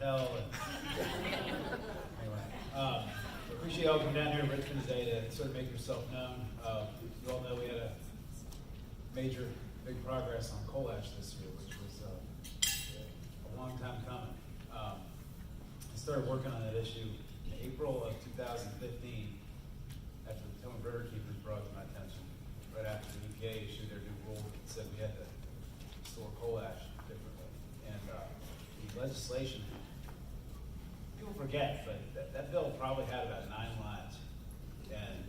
hotel. Anyway, appreciate y'all coming down here in Richmond today to sort of make yourself known. You all know we had a major, big progress on coal ash this year, which was a long time coming. I started working on that issue in April of 2015 after the Potomac River Keepers brought it to my attention, right after the EPA issued their new rule that said we had to store coal ash differently. And the legislation, people forget, but that bill probably had about 9 lines. And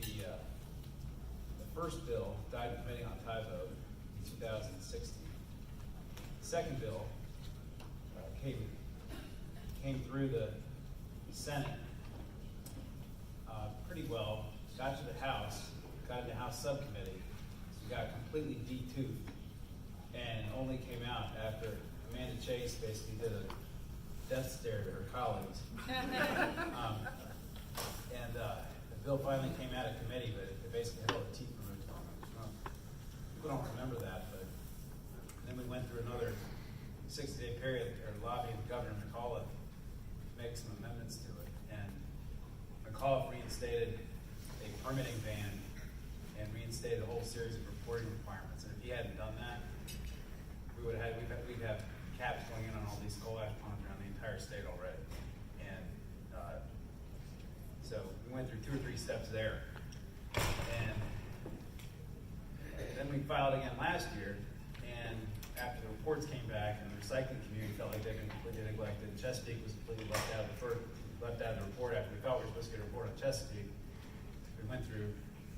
the first bill died in committee on tie vote in 2016. The second bill came through the Senate pretty well, got to the House, got into House subcommittee, so we got completely de-toothed, and only came out after Amanda Chase basically did a death stare to her colleagues. And the bill finally came out of committee, but it basically had all the teeth removed on it. People don't remember that, but then we went through another 60-day period lobbying Governor McAuliffe to make some amendments to it. And McAuliffe reinstated a permitting ban and reinstated a whole series of reporting requirements. And if he hadn't done that, we'd have caps going in on all these coal ash ponds around the entire state already. And so we went through 2 or 3 steps there. And then we filed again last year, and after the reports came back and the recycling community felt like they'd been completely neglected, Chesapeake was completely left out of the report after we felt we were supposed to get a report on Chesapeake. We went through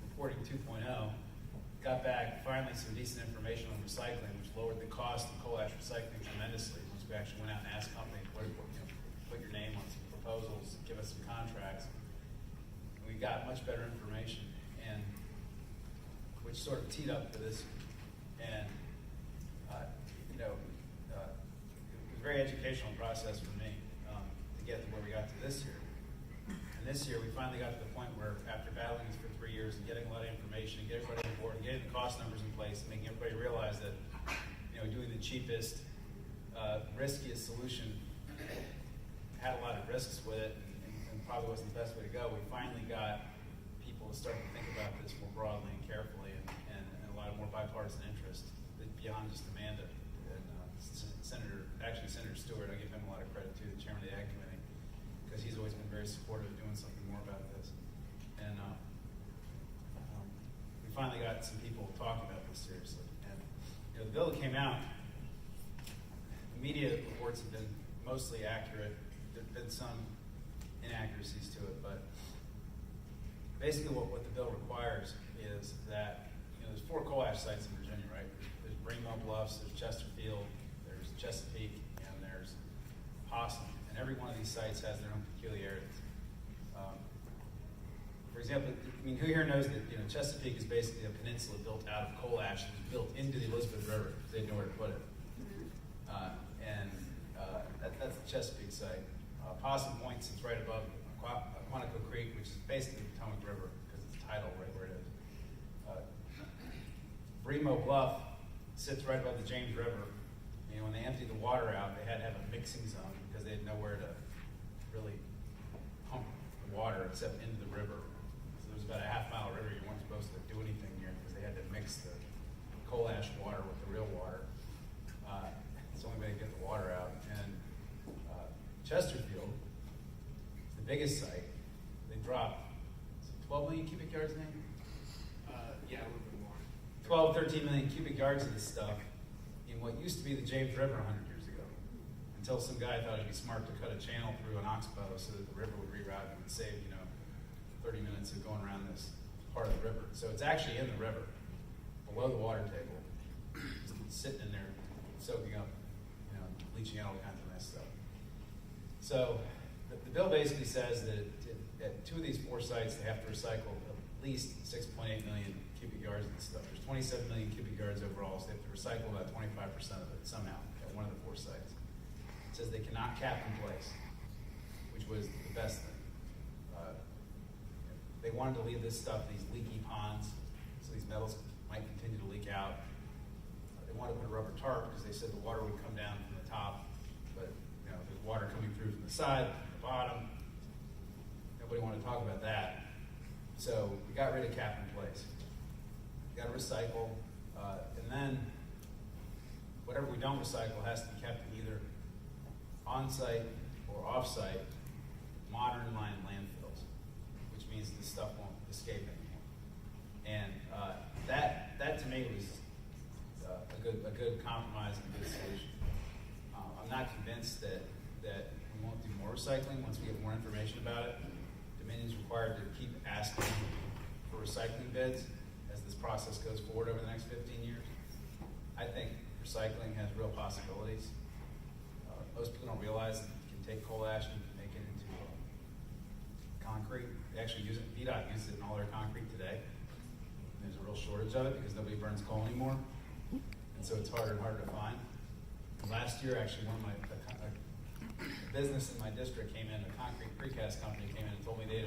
reporting 2.0, got back finally some decent information on recycling, which lowered the cost of coal ash recycling tremendously. Once we actually went out and asked companies, put your name on some proposals, give us some contracts. And we got much better information, and which sort of teed up for this. And it was a very educational process for me to get to where we got to this year. And this year, we finally got to the point where, after battling this for 3 years and getting a lot of information, getting everybody on board, and getting the cost numbers in place, and making everybody realize that doing the cheapest, riskiest solution had a lot of risks with it, and probably wasn't the best way to go. We finally got people to start to think about this more broadly and carefully, and a lot more bipartisan interest beyond just Amanda and Senator Stewart. I give him a lot of credit too, the chairman of the Ag Committee, because he's always been very supportive of doing something more about this. And we finally got some people talking about this seriously. And the bill that came out, the media reports have been mostly accurate. There have been some inaccuracies to it, but basically what the bill requires is that there's 4 coal ash sites in Virginia, right? There's Bremo Bluffs, there's Chesterfield, there's Chesapeake, and there's Possum. And every one of these sites has their own peculiarities. For example, who here knows that Chesapeake is basically a peninsula built out of coal ash that was built into the Elizabeth River because they didn't know where to put it. That's the Chesapeake site. Possum Point sits right above Quantico Creek, which is basically the Potomac River because it's tidal right where it is. Bremo Bluff sits right above the James River. When they emptied the water out, they had to have a mixing zone because they had nowhere to really pump the water except into the river. So there was about a half-mile river you weren't supposed to do anything near because they had to mix the coal ash water with the real water. It's the only way to get the water out. And Chesterfield, the biggest site, they dropped 12 million cubic yards, Nate? Yeah, a little bit more. 12, 13 million cubic yards of this stuff in what used to be the James River 100 years ago, until some guy thought it'd be smart to cut a channel through an oxbow so that the river would reroute and would save 30 minutes of going around this part of the river. So it's actually in the river, below the water table, sitting in there, soaking up, leaching out all kinds of nice stuff. So the bill basically says that at 2 of these 4 sites, they have to recycle at least 6.8 million cubic yards of this stuff. There's 27 million cubic yards overall, so they have to recycle about 25% of it somehow at one of the 4 sites. It says they cannot cap in place, which was the best thing. They wanted to leave this stuff, these leaky ponds, so these metals might continue to leak out. They wanted to put a rubber tarp because they said the water would come down from the top, but there's water coming through from the side, the bottom. Nobody wanted to talk about that. So we got rid of cap in place. We got to recycle, and then whatever we don't recycle has to be kept in either on-site or off-site modern line landfills, which means this stuff won't escape anymore. And that to me was a good compromise and a good solution. I'm not convinced that we won't do more recycling once we get more information about it. Dominion's required to keep asking for recycling bids as this process goes forward over the next 15 years. I think recycling has real possibilities. Most people don't realize that you can take coal ash and you can make it into concrete. They actually use it, VDOT uses it in all their concrete today. And there's a real shortage of it because nobody burns coal anymore. And so it's harder and harder to find. And last year, actually, a business in my district came in, a concrete precast company came in and told me they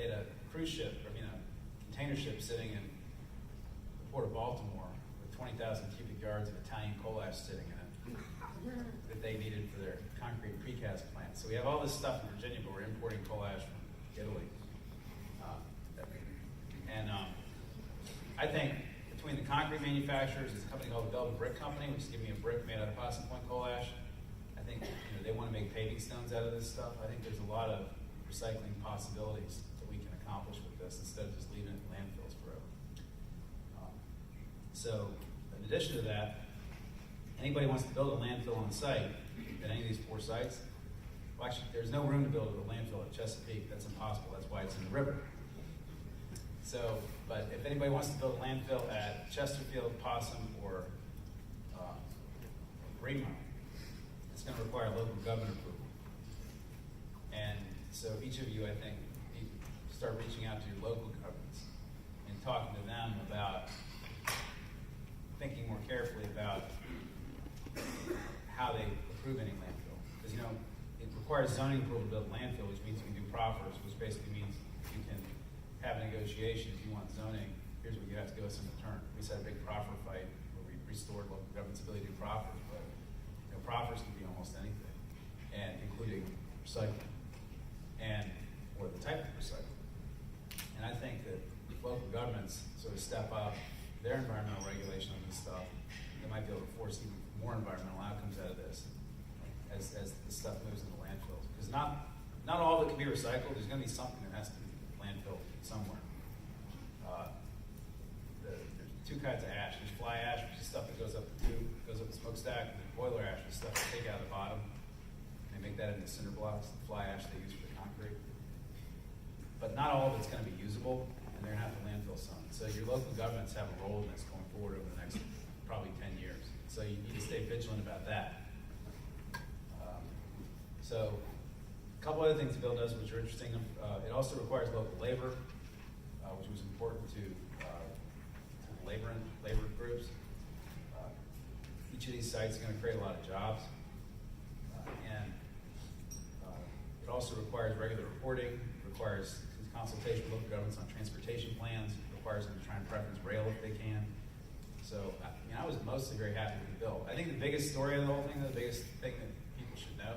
had a cruise ship, a container ship sitting in the port of Baltimore with 20,000 cubic yards of Italian coal ash sitting in it that they needed for their concrete precast plant. So we have all this stuff in Virginia, but we're importing coal ash from Italy. I think between the concrete manufacturers, there's a company called the Belgian Brick Company, which is giving me a brick made out of Possum Point coal ash. I think they want to make paving stones out of this stuff. I think there's a lot of recycling possibilities that we can accomplish with this instead of just leaving it in landfills forever. So in addition to that, anybody wants to build a landfill on site at any of these 4 sites, well, actually, there's no room to build a landfill at Chesapeake. That's impossible. That's why it's in the river. So, but if anybody wants to build a landfill at Chesterfield, Possum, or Greenmount, it's going to require local government approval. And so each of you, I think, need to start reaching out to your local governments and talking to them about thinking more carefully about how they approve any landfill. Because, it requires zoning approval to build a landfill, which means you can do proffers, which basically means you can have a negotiation. If you want zoning, here's what you have to give us in return. We just had a big proffer fight where we restored local government's ability to do proffers, but proffers can be almost anything, and including recycling, or the type of recycling. And I think that if local governments sort of step up their environmental regulation on this stuff, they might be able to force even more environmental outcomes out of this as the stuff moves into landfills. Because not all of it can be recycled. There's going to be something that has to be landfilled somewhere. There's 2 kinds of ash. There's fly ash, which is stuff that goes up the tube, goes up the smokestack, and then boiler ash is stuff they take out of the bottom. They make that into cinder blocks, the fly ash they use for the concrete. But not all of it's going to be usable, and they're going to have to landfill some. So your local governments have a role in this going forward over the next probably 10 years. So you need to stay vigilant about that. So a couple other things the bill does which are interesting. It also requires local labor, which was important to labor groups. Each of these sites is going to create a lot of jobs. And it also requires regular reporting, requires consultation with local governments on transportation plans, requires them to try and preference rail if they can. So I was mostly very happy with the bill. I think the biggest story of the whole thing, the biggest thing that people should know,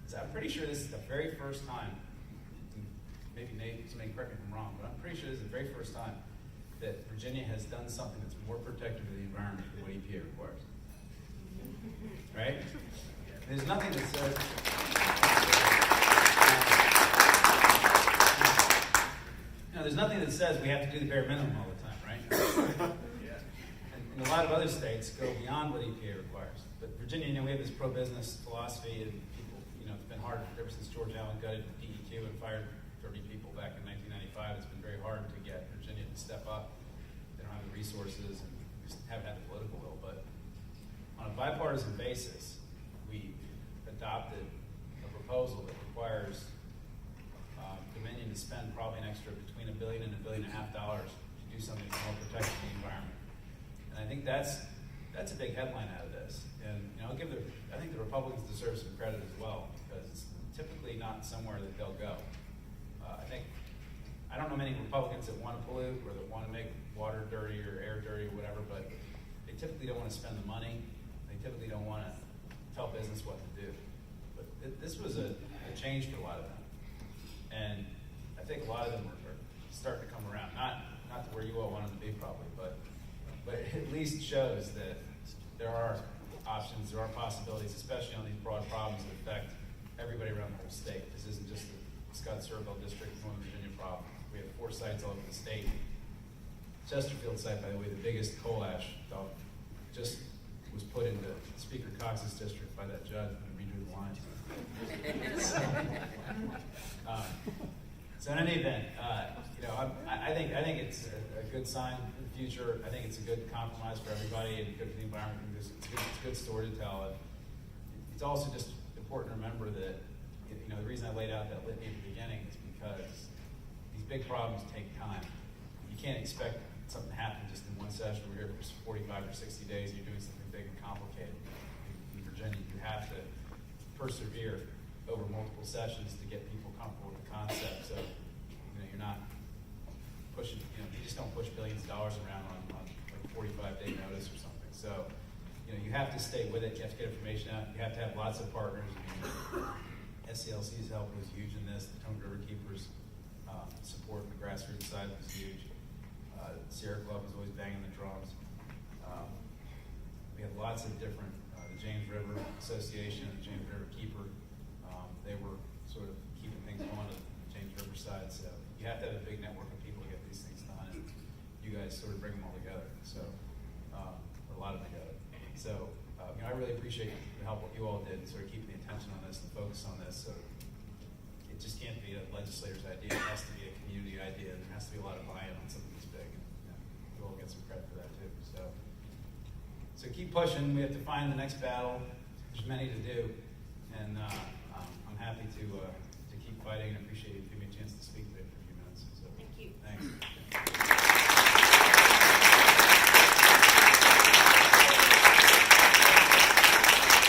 is I'm pretty sure this is the very first time, maybe Nate, somebody correct me if I'm wrong, but I'm pretty sure this is the very first time that Virginia has done something that's more protective of the environment than what EPA requires. Right? There's nothing that says... there's nothing that says we have to do the bare minimum all the time, right? And a lot of other states go beyond what EPA requires. But Virginia, we have this pro-business philosophy, and people, it's been hard ever since George Allen gutted DEQ and fired 30 people back in 1995. It's been very hard to get Virginia to step up. They don't have the resources and just haven't had the political will. But on a bipartisan basis, we adopted a proposal that requires Dominion to spend probably an extra between $1 billion and $1.5 billion to do something to more protect the environment. And I think that's a big headline out of this. And I think the Republicans deserve some credit as well, because it's typically not somewhere that they'll go. I don't know many Republicans that want to pollute or that want to make water dirty or air dirty or whatever, but they typically don't want to spend the money. They typically don't want to tell business what to do. But this was a change for a lot of them. And I think a lot of them are starting to come around. Not to where you all want them to be probably, but it at least shows that there are options, there are possibilities, especially on these broad problems that affect everybody around the whole state. This isn't just the Scott Surovell District, Northern Virginia problem. We have 4 sites all over the state. Chesterfield site, by the way, the biggest coal ash dump, just was put into Speaker Cox's district by that judge when he redrew the lines. So in any event, I think it's a good sign for the future. I think it's a good compromise for everybody and good for the environment. It's a good story to tell. And it's also just important to remember that the reason I laid out that litany at the beginning is because these big problems take time. You can't expect something to happen just in one session. We're here for 45 or 60 days. You're doing something big and complicated. In Virginia, you have to persevere over multiple sessions to get people comfortable with the concept. So you're not pushing. You just don't push billions of dollars around on like 45-day notice or something. So you have to stay with it. You have to get information out. You have to have lots of partners. SCLC's help was huge in this. The Tone River Keepers support on the grassroots side was huge. Sierra Club was always banging the drums. We had lots of different, the James River Association and the James River Keeper, they were sort of keeping things going on the James River side. So you have to have a big network of people to get these things done, and you guys sort of bring them all together. So a lot of them together. So I really appreciate the help what you all did in sort of keeping the attention on this and focus on this. So it just can't be a legislator's idea. It has to be a community idea. There has to be a lot of buy-in on something this big. And you all get some credit for that too. So keep pushing. We have to find the next battle. There's many to do, and I'm happy to keep fighting and appreciate you.